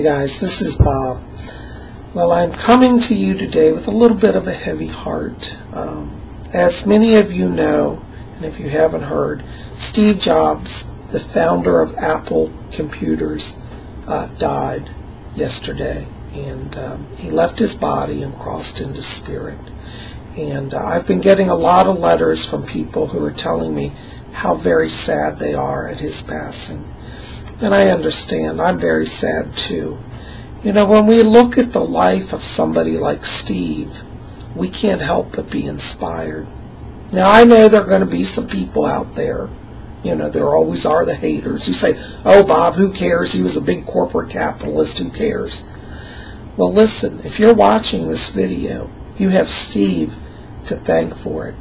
Hey guys, this is Bob. Well, I'm coming to you today with a little bit of a heavy heart. As many of you know, and if you haven't heard, Steve Jobs, the founder of Apple Computers, died yesterday. And he left his body and crossed into spirit. And I've been getting a lot of letters from people who are telling me how very sad they are at his passing. And I understand. I'm very sad too. You know, when we look at the life of somebody like Steve, we can't help but be inspired. Now, I know there are going to be some people out there, you know, there always are the haters who say, oh, Bob, who cares? He was a big corporate capitalist. Who cares? Well, listen, if you're watching this video, you have Steve to thank for it.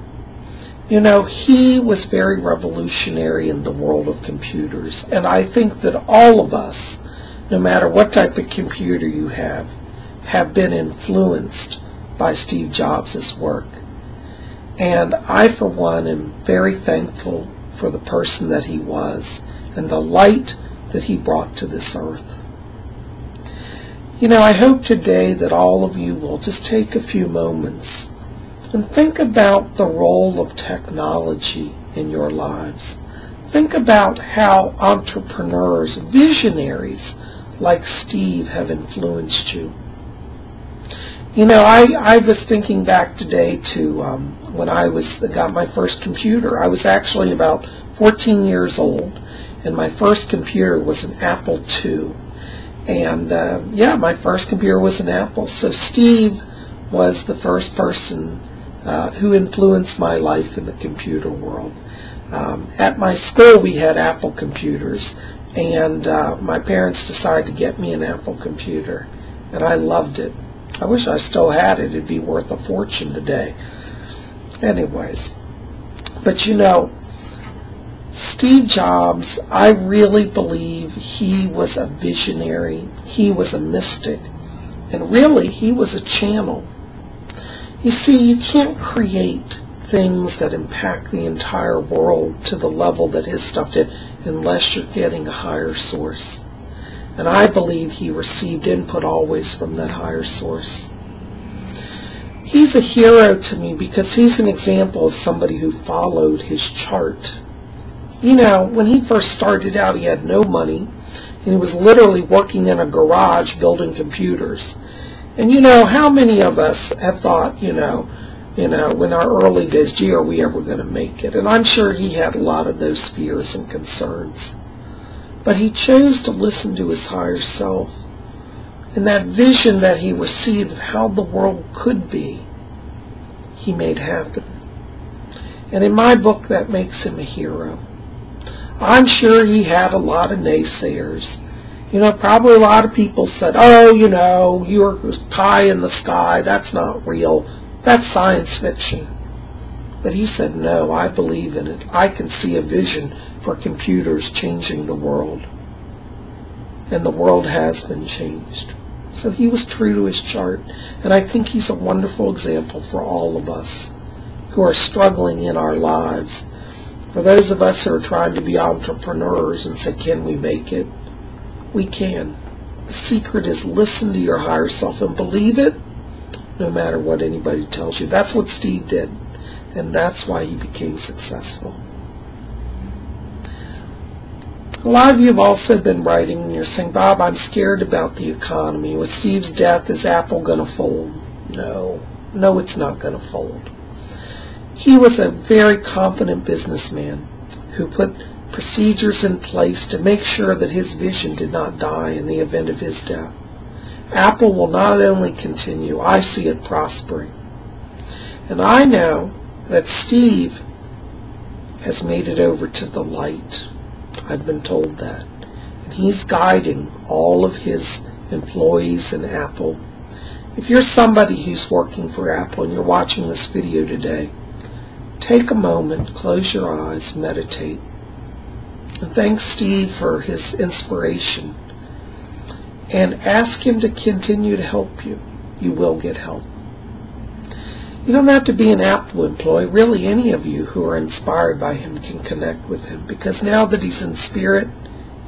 You know, he was very revolutionary in the world of computers, and I think that all of us, no matter what type of computer you have been influenced by Steve Jobs' work. And I, for one, am very thankful for the person that he was and the light that he brought to this earth. You know, I hope today that all of you will just take a few moments and think about the role of technology in your lives. Think about how entrepreneurs, visionaries like Steve have influenced you. You know, I was thinking back today to when I got my first computer. I was actually about 14 years old, and my first computer was an Apple II. And yeah, my first computer was an Apple. So Steve was the first person who influenced my life in the computer world. At my school we had Apple computers, and my parents decided to get me an Apple computer, and I loved it. I wish I still had it. It'd be worth a fortune today. Anyways, but you know, Steve Jobs, I really believe he was a visionary. He was a mystic, and really he was a channel. You see, you can't create things that impact the entire world to the level that his stuff did unless you're getting a higher source. And I believe he received input always from that higher source. He's a hero to me because he's an example of somebody who followed his chart. You know, when he first started out, he had no money, and he was literally working in a garage building computers. And you know, how many of us have thought, you know, in our early days, gee, are we ever going to make it? And I'm sure he had a lot of those fears and concerns. But he chose to listen to his higher self. And that vision that he received of how the world could be, he made happen. And in my book, that makes him a hero. I'm sure he had a lot of naysayers. You know, probably a lot of people said, oh, you know, you're pie in the sky, that's not real, that's science fiction. But he said, no, I believe in it. I can see a vision for computers changing the world. And the world has been changed. So he was true to his chart, and I think he's a wonderful example for all of us who are struggling in our lives. For those of us who are trying to be entrepreneurs and say, can we make it? We can. The secret is listen to your higher self and believe it no matter what anybody tells you. That's what Steve did, and that's why he became successful. A lot of you have also been writing and you're saying, Bob, I'm scared about the economy. With Steve's death, is Apple going to fold? No, it's not going to fold. He was a very competent businessman who put procedures in place to make sure that his vision did not die in the event of his death. Apple will not only continue, I see it prospering. And I know that Steve has made it over to the light. I've been told that. And he's guiding all of his employees in Apple. If you're somebody who's working for Apple and you're watching this video today, take a moment, close your eyes, meditate. And thank Steve for his inspiration. And ask him to continue to help you. You will get help. You don't have to be an Apple employee. Really, any of you who are inspired by him can connect with him. Because now that he's in spirit,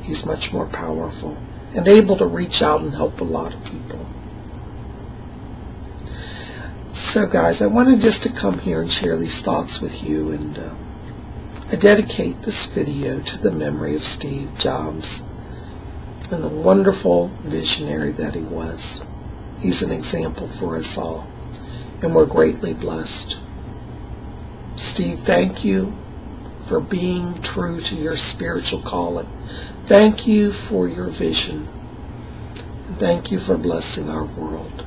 he's much more powerful. and able to reach out and help a lot of people. So guys, I wanted just to come here and share these thoughts with you, and I dedicate this video to the memory of Steve Jobs and the wonderful visionary that he was. He's an example for us all, and we're greatly blessed. Steve, thank you for being true to your spiritual calling. Thank you for your vision. And thank you for blessing our world.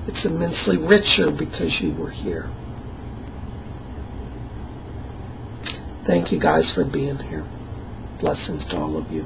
It's immensely richer because you were here. Thank you guys for being here. Blessings to all of you.